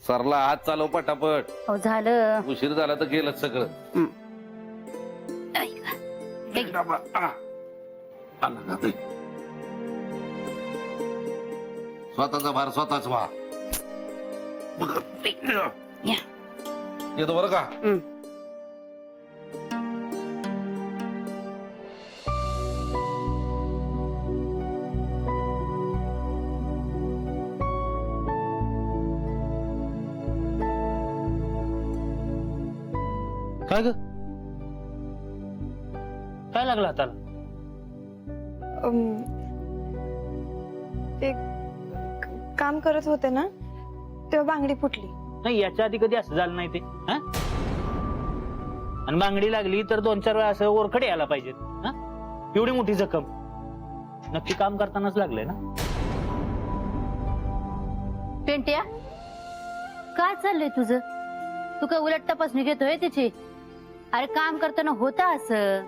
सरला हात चालव पटापट. हो झालं. उशीर झाला तर गेलं सगळं. स्वतःचा भार स्वतःच व्हा. येतो बरं का. काय ग काय लागलं हाताला? ते काम करत होते ना तेव्हा बांगडी फुटली. नाही याच्या आधी कधी असं झालं नाही ते. आणि बांगडी लागली तर 2-4 वेळा असं ओरखडे यायला पाहिजेत. एवढी मोठी जखम नक्की काम करतानाच लागलंय ना. पेंट्या काय चाललंय तुझं? तू काय उलट तपासणी घेतोय त्याची? अरे काम करताना होता असं.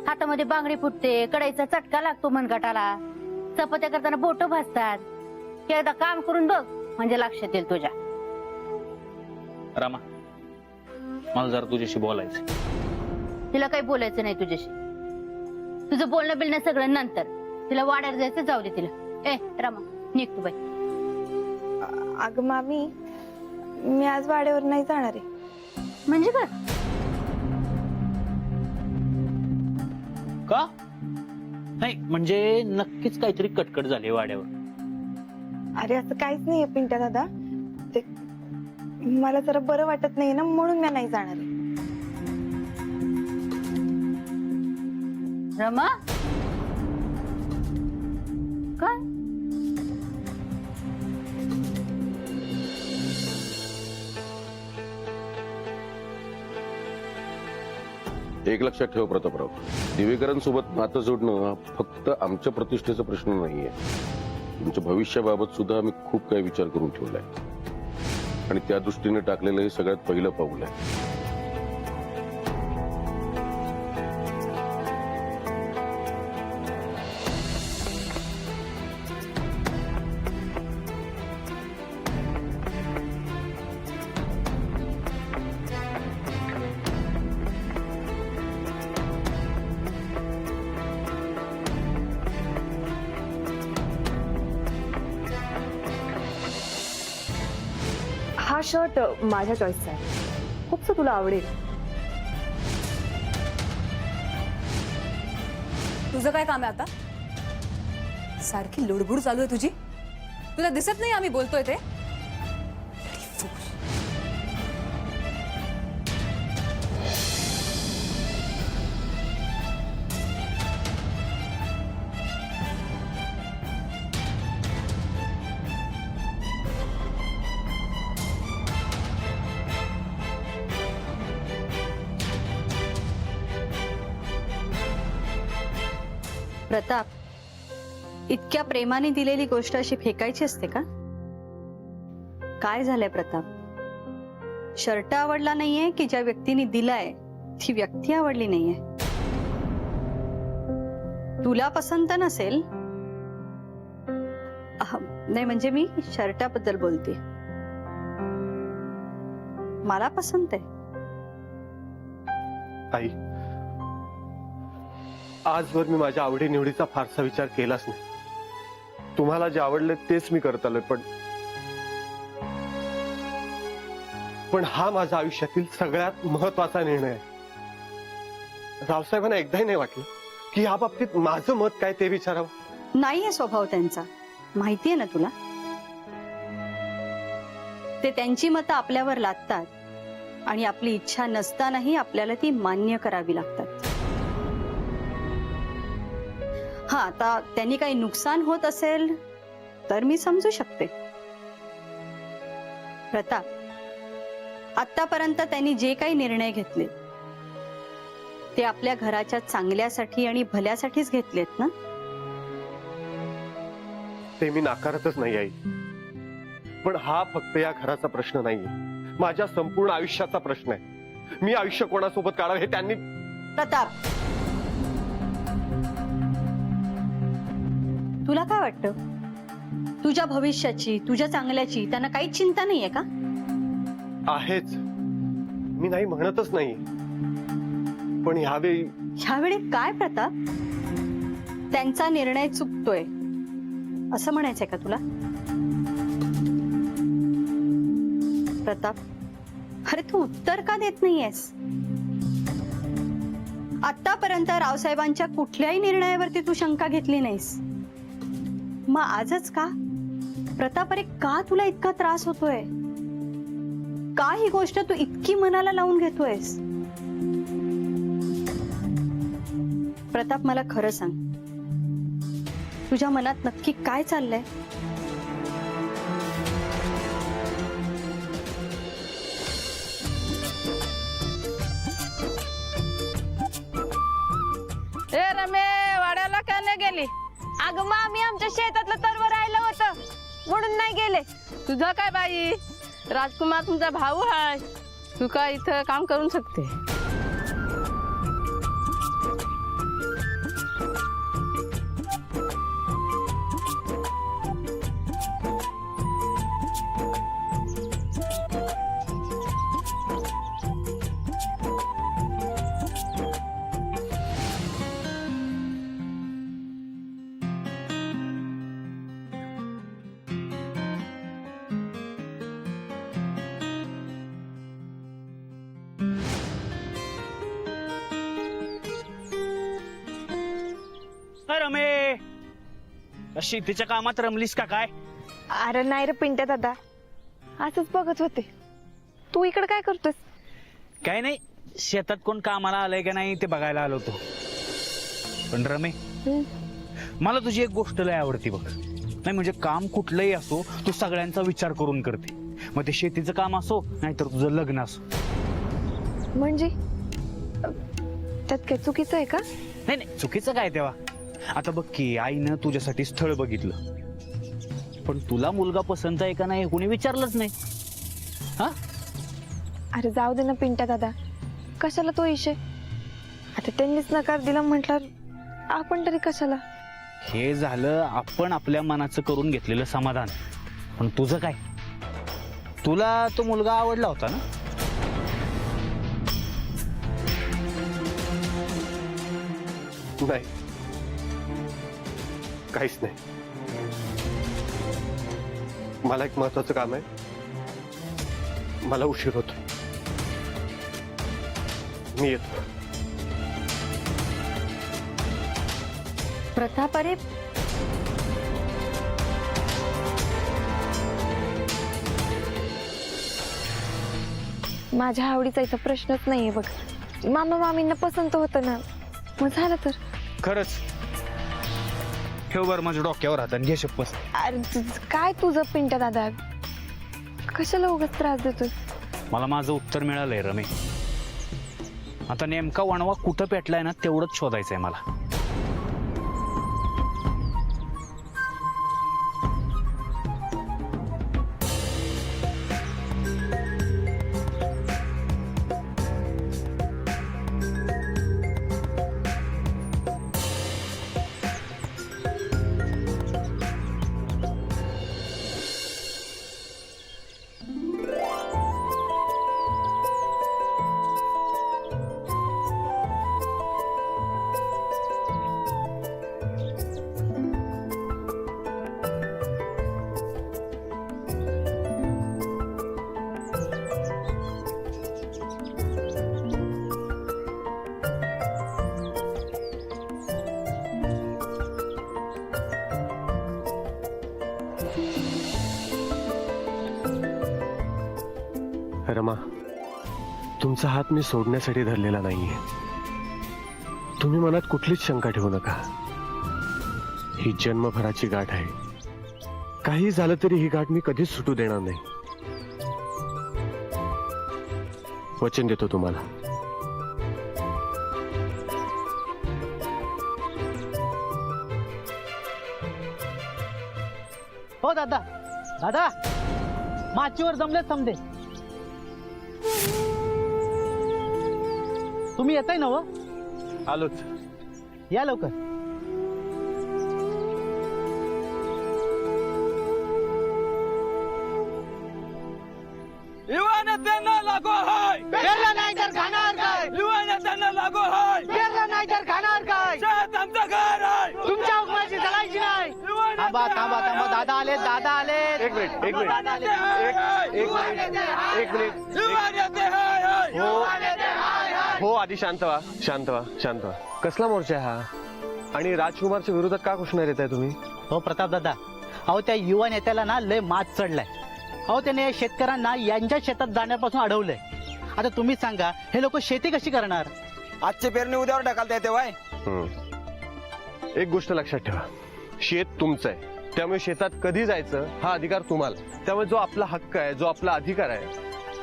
हातामध्ये बांगडी फुटते, कडाईचा चटका लागतो मनगटाला, चपात्या करताना बोट भासतात. एकदा काम करून बघ म्हणजे लक्षात येईल तुझ्या. रामा मला जरा तुझ्याशी बोलायचं. तिला काही बोलायचं नाही तुझ्याशी. तुझं बोलणं बिलणं सगळं नंतर. तिला वाड्यावर जायचं, जाऊ दे तिला. रमा निघ तू बाई. अगं मामी मी आज वाड्यावर नाही जाणार आहे. म्हणजे काय? का नाही म्हणजे नक्कीच काहीतरी कटकट झाली वाड्यावर. अरे असं काहीच नाहीये पिंट्या दादा. ते मला जरा बरं वाटत नाही ना म्हणून मी नाही जाणार आहे. रमा काय? एक लक्षात ठेव प्रतापराव, दिवेकरां सोबत नातं जोडणं फक्त आमच्या प्रतिष्ठेचा प्रश्न नाहीये. तुमच्या भविष्याबाबत सुद्धा आम्ही खूप काही विचार करून ठेवलाय आणि त्या दृष्टीने टाकलेलं हे सगळ्यात पहिलं पाऊल आहे. हा शर्ट माझ्या चॉईसचा आहे. खूपच तुला आवडेल. तुझं काय काम आहे आता? सारखी लुडबुड चालू आहे तुझी. तुला दिसत नाही आम्ही बोलतोय ते? प्रताप, इतक्या प्रेमाने दिलेली गोष्ट अशी फेकायची असते का? काय झालंय प्रताप? शर्ट आवडला नाहीये की ज्या व्यक्तीने दिलाय ती व्यक्ती आवडली नाहीये? तुला पसंत नसेल. नाही म्हणजे मी शर्टाबद्दल बोलते. मला पसंत आहे. आई, आजवर मी माझ्या आवडीनिवडीचा फारसा विचार केलाच नाही. तुम्हाला जे आवडले तेच मी करत आलोय. पण हा माझ्या आयुष्यातील सगळ्यात महत्वाचा निर्णय आहे. रावसाहेबांना एकदाही नाही वाटलं की या बाबतीत माझं मत काय ते विचारावं? नाहीये स्वभाव त्यांचा, माहितीये ना तुला. ते त्यांची मतं आपल्यावर लादतात आणि आपली इच्छा नसतानाही आपल्याला ती मान्य करावी लागतात. हा, आता त्यांनी काही नुकसान होत असेल तर मी समजू शकते. प्रताप, आतापर्यंत त्यांनी जे काही निर्णय घेतले ते आपल्या घराच्या चांगल्यासाठी आणि भल्यासाठीच घेतलेत ना? ते मी नाकारतच नाही आई. पण हा फक्त या घराचा प्रश्न नाहीये, माझ्या संपूर्ण आयुष्याचा प्रश्न आहे. मी आयुष्य कोणासोबत काढावं हे त्यांनी. प्रताप, तुला काय वाटतं तुझ्या भविष्याची, तुझ्या चांगल्याची त्यांना काहीच चिंता नाहीये का? आहेच, मी नाही म्हणतच नाही, पण ह्यावेळी काय प्रताप, त्यांचा निर्णय चुकतोय असं म्हणायचंय का तुला? प्रताप, अरे तू उत्तर का देत नाहीयेस? आतापर्यंत रावसाहेबांच्या कुठल्याही निर्णयावरती तू शंका घेतली नाहीस, मग आजच का? प्रताप, अरे का तुला इतका त्रास होतोय? का ही गोष्ट तू इतकी मनाला लावून घेतोयस? प्रताप, मला खरं सांग, तुझ्या मनात नक्की काय चाललंय? ए रमे, वाड्याला का नाही गेली? अगं मामी, आमच्या शेतातलं तरव राहिलं होतं म्हणून नाही गेले. तुझं काय बाई, राजकुमार तुमचा भाऊ आहे, तू काय इथं काम करू शकते? रमे, शेतीच्या कामात रमलीस का काय? अरे नाही रे पिंट्या दादा, असंच बघत होते. तू इकडे काय करतोस? काय नाही, शेतात कोण कामाला आलंय का नाही ते बघायला आलो होतो. पण रमे, मला तुझी एक गोष्ट लय आवडती बघ. नाही म्हणजे काम कुठलंही असो, तू सगळ्यांचा विचार करून करते. मग ते शेतीचं काम असो नाहीतर तुझं लग्न असो. म्हणजे त्यात काय चुकीचं आहे का? नाही नाही, चुकीचं काय तेव्हा? आता बघ की, आईनं तुझ्यासाठी स्थळ बघितलं, पण तुला मुलगा पसंत आहे का नाही कोणी विचारलंच नाही. हा, अरे जाऊ दे ना पिंट्या दादा, कशाला तो इशे? आता त्यांनीच नकार दिला म्हटल्यावर आपण तरी कशाला? हे झालं आपण आपल्या मनाचं करून घेतलेलं समाधान. पण तुझं काय? तुला तो मुलगा आवडला होता ना? नाही, काहीच नाही. मला एक महत्वाचं काम आहे, मला उशीर होतो, मी येतो. प्रताप, अरे माझ्या आवडीचा इथं प्रश्नच नाहीये बघ. मामा मामींना पसंत होतं ना, मग झालं तर. खरंच ठेव बर माझ्या डोक्यावर हात आणि घे शपथ. अरे काय तुझं पिंट्या दादा, कशाला उगाच त्रास देतोय? मला माझं उत्तर मिळालंय रमे. आता नेमका वणवा कुठं पेटलाय ना तेवढंच शोधायचंय मला. रमा, तुमचा हात मी सोडण्यासाठी धरलेला नाहीये. तुम्ही मनात कुठलीच शंका ठेवू नका. ही जन्मभराची गाठ आहे. काही झालं तरी ही गाठ मी कधीच सुटू देणार नाही. वचन देतो तुम्हाला. हो दादा, दादा माचीवर जमले समजे. तुम्ही येताय ना? आलोच. या लवकर. दादा आले दादा आले. एक मिनिट एक मिनिट एक मिनिट हो आधी शांत व्हा शांत व्हा शांत व्हा. कसला मोर्चा आहे हा आणि राजकुमारच्या विरोधात का घोषणा देताय तुम्ही? हो प्रताप दादा, अहो त्या युवा नेत्याला ना लय मात चढलाय. अहो त्याने शेतकऱ्यांना यांच्या शेतात जाण्यापासून अडवलंय. आता तुम्हीच सांगा हे लोक शेती कशी करणार? आजची पेरणी उद्यावर ढकलता येते वाय. एक गोष्ट लक्षात ठेवा, शेत तुमचं आहे त्यामुळे शेतात कधी जायचं हा अधिकार तुम्हाला. त्यामुळे जो आपला हक्क आहे जो आपला अधिकार आहे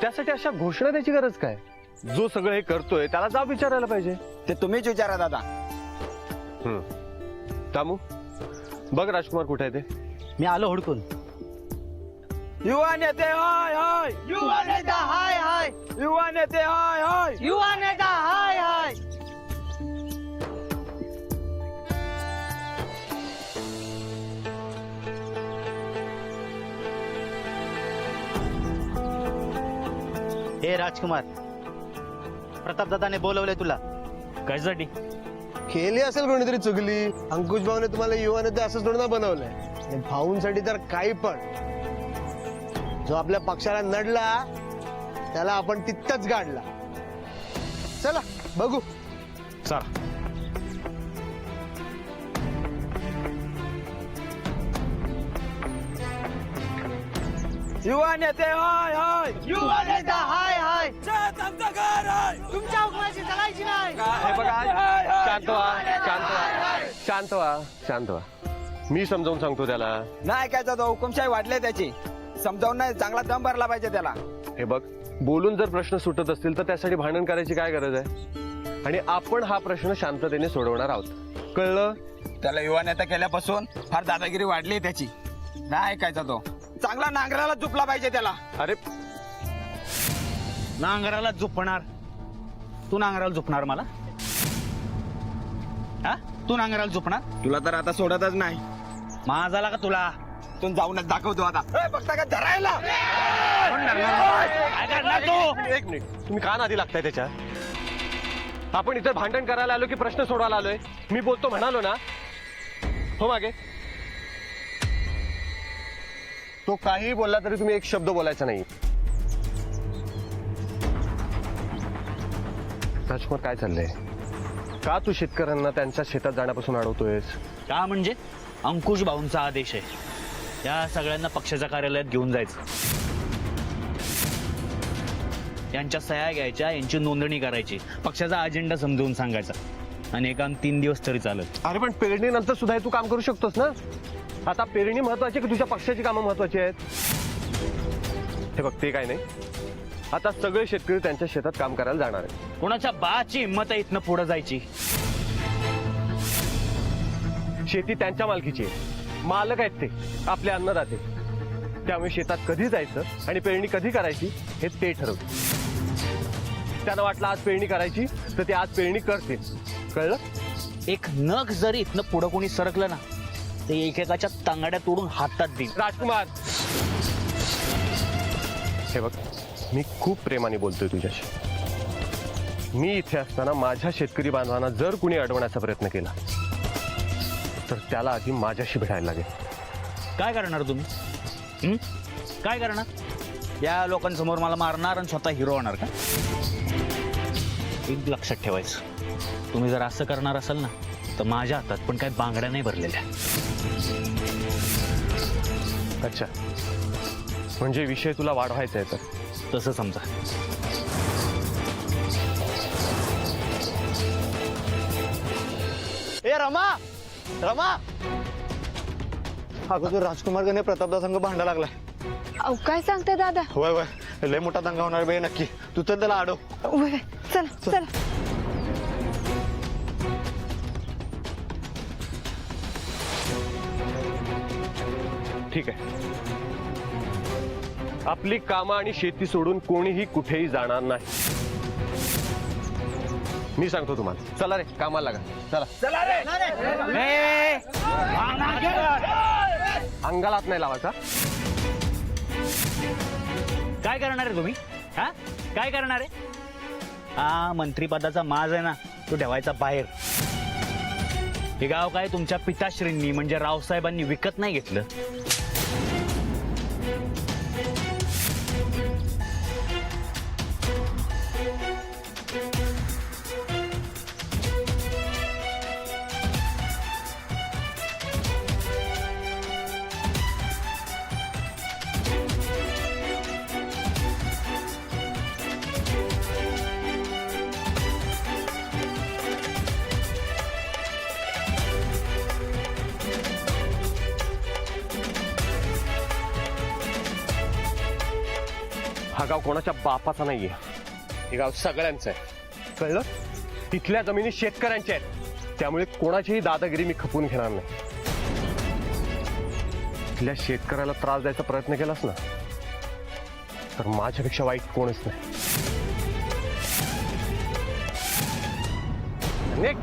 त्यासाठी अशा घोषणा द्यायची गरज काय? जो सगळं हे करतोय त्याला जाब विचारायला पाहिजे. ते तुम्हीच विचारा दादा. तामू बघ राजकुमार कुठे आहे ते. मी आलो हुडकून. युवा नेते हाय हाय. युवा नेता हाय हाय. युवा नेते हाय हाय. युवा नेता हाय हाय. हे राजकुमार, प्रताप दादाने बोलवलंय तुला. कशासाठी? केली असेल कोणीतरी चुकली. अंकुश भाऊने तुम्हाला युवा नेते असं थोडं ना बनवलंय. आणि भाऊंसाठी तर काही पण. जो आपल्या पक्षाला नडला त्याला आपण तिथंच गाडला. चला बघू. चला. युवा नेते हाय हाय. युवा नेता हाय हाय. शेत आमचं घर आहे. तुमच्या हुकमाची चालायची नाही. हे बघा शांत व्हा शांत व्हा शांत व्हा शांत व्हा. मी समजावून सांगतो त्याला. नाही ऐकायचा तो. हुकुमशाही वाढले त्याची. समजावून नाही, चांगला दम भरला पाहिजे त्याला. हे बघ, बोलून जर प्रश्न सुटत असतील तर त्यासाठी भांडण करायची काय गरज आहे? आणि आपण हा प्रश्न शांततेने सोडवणार आहोत, कळलं? त्याला युवा नेता केल्यापासून फार दादागिरी वाढली त्याची. नाही ऐकायचा तो. चांगला नांगराला झुपला पाहिजे त्याला. अरे नांगराला झोपणार? तू नांगराला झोपणार मला? हा, तू नांगराला झोपणार? तुला तर आता सोडतच नाही. माझाला का तुला? तू जाऊनच दाखवतो आता. बघता का धरायला. काय करणार तू? एक मिनिट, तुम्ही का नादी लागताय त्याच्या? आपण इथे भांडण करायला आलो की प्रश्न सोडवायला आलोय? मी बोलतो म्हणालो ना. हो मागे. तो काही बोलला तरी तुम्ही एक शब्द बोलायचा नाही. राजकुमार काय चाललंय? का तू शेतकऱ्यांना त्यांच्या शेतात जाण्यापासून अडवतोयस? का म्हणजे अंकुश भाऊंचा आदेश आहे. या सगळ्यांना पक्षाच्या कार्यालयात घेऊन जायचं, यांच्या सह्या घ्यायच्या, यांची नोंदणी करायची, पक्षाचा अजेंडा समजावून सांगायचा आणि एका 3 दिवस तरी चालत. अरे पण पेरणीनंतर सुद्धा हे तू काम करू शकतोस ना. आता पेरणी महत्वाची की तुझ्या पक्षाची कामं महत्वाची आहेत? हे बघ, ते काय नाही. आता सगळे शेतकरी त्यांच्या शेतात काम करायला जाणार आहेत. कोणाच्या बाची हिंमत आहे इथनं पुढे जायची? शेती त्यांच्या मालकीची आहे. मालक आहेत ते, आपले अन्नदाते. त्यामुळे शेतात कधी जायचं आणि पेरणी कधी करायची हे ते ठरवतील. त्यांना वाटलं आज पेरणी करायची तर ते आज पेरणी करतील, कळलं? एक नख जरी इथनं पुढं कोणी सरकलं ना ते एकेकाच्या तांगड्या तोडून हातात देईल. राजकुमार, हे बघ, मी खूप प्रेमाने बोलतोय तुझ्याशी. मी इथे असताना माझ्या शेतकरी बांधवांना जर कुणी अडवण्याचा प्रयत्न केला तर त्याला आधी माझ्याशी भेटायला लागेल. काय करणार तुम्ही? काय करणार? या लोकांसमोर मला मारणार आणि स्वतः हिरो होणार का? एक लक्षात ठेवायचं, तुम्ही जर असं करणार असाल ना तर माझ्या हातात पण काही बांगड्या नाही भरलेल्या. अच्छा, म्हणजे विषय तुला वाढवायचा आहे तर तसं समजा. ए रमा रमा, अगं तो राजकुमार गणे प्रतापदा संघ भांडा लागलाय. अहो काय सांगताय दादा. होय होय, लय मोठा दंगा होणार बे नक्की. तू तर त्याला अडव. वय, चला चला. ठीक आहे. आपली कामं आणि शेती सोडून कोणीही कुठेही जाणार नाही. मी सांगतो तुम्हाला. चला रे, कामाला लागा. चला. चला रे. अंगाला हात नाही लावायचा. काय करणार आहे तुम्ही? हा, काय करणार आहे? हा मंत्रीपदाचा माज आहे ना तो ठेवायचा बाहेर. हे गाव काय तुमच्या पिताश्रींनी म्हणजे रावसाहेबांनी विकत नाही घेतलं. हा गाव कोणाच्या बापाचा नाहीये, हे गाव सगळ्यांचं आहे, कळलं? तिथल्या जमिनी शेतकऱ्यांच्या आहेत, त्यामुळे कोणाचीही दादागिरी मी खपवून घेणार नाही. तिथल्या शेतकऱ्याला त्रास द्यायचा प्रयत्न केलास ना तर माझ्यापेक्षा वाईट कोणच नाही. निघ.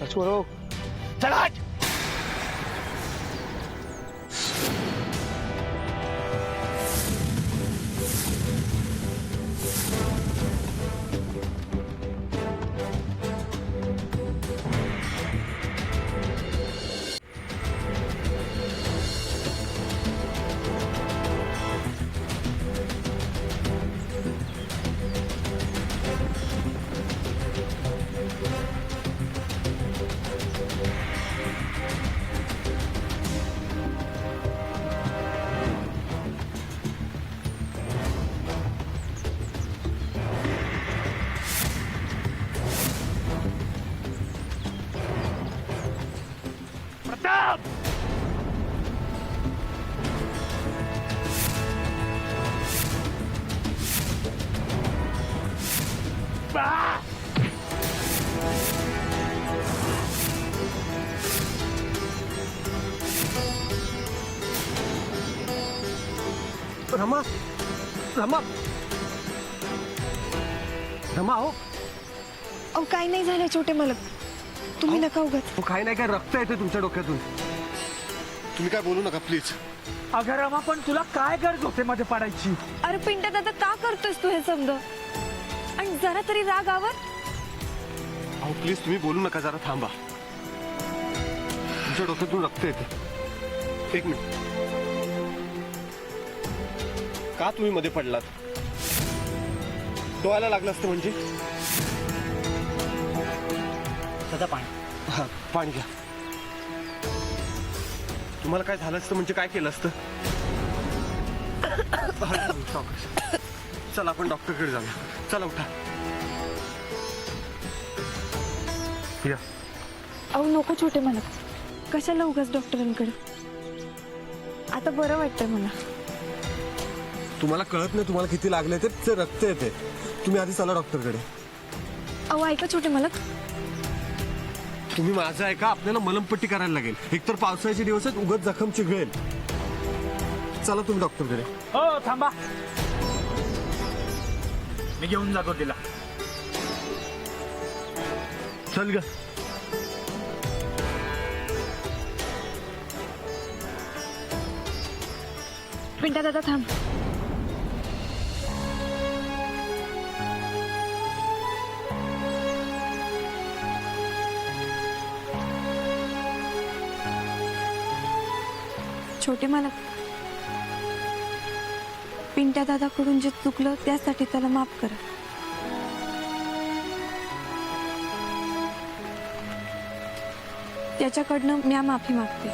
लक्ष्मणराव, चला हट. प्रताप. रमा रमा रमा, हो अहो काही नाही झालं छोटे मालक, तुम्ही नका उगाच. हो, काही नाही, काय रक्त येते तुमच्या डोक्यातून. तुम्ही काय बोलू नका प्लीज. अगं रमा, पण तुला काय गरज होते मध्ये पडायची? अरे पिंट्या दादा का करतोयस तू हे समज, आणि जरा तरी राग आवर. अहो प्लीज तुम्ही बोलू नका, जरा थांबा. तुमच्या डोक्यातून रक्त येते. एक मिनिट. का तुम्ही मध्ये पडलात? डोळ्याला लागलं असतं म्हणजे? सदा पाणी. हा, पाणी घ्या. तुम्हाला काय झालं असतं म्हणजे काय केलं असतं? चला आपण डॉक्टरकडे जाऊया. चला उठा. या. अहो नको छोटे मालक, कशाला उगाच डॉक्टरांकडे. आता बरं वाटतंय मला. तुम्हाला कळत नाही तुम्हाला किती लागले ते रक्त येते. तुम्ही आधी चला डॉक्टरकडे. अहो ऐका छोटे मालक, तुम्ही माझं ऐका, आपल्याला मलमपट्टी करायला लागेल. एकतर पावसाळ्याचे दिवस आहेत, उगाच जखम चिघळेल. चला तुम्ही डॉक्टरकडे. हो थांबा, मी घेऊन जातो तिला. चल ग. पिंट्या दादा थांब. छोटे मालक, पिंट्या दादाकडून जे चुकलं त्यासाठी त्याला माफ करा. त्याच्याकडनं मी माफी मागते.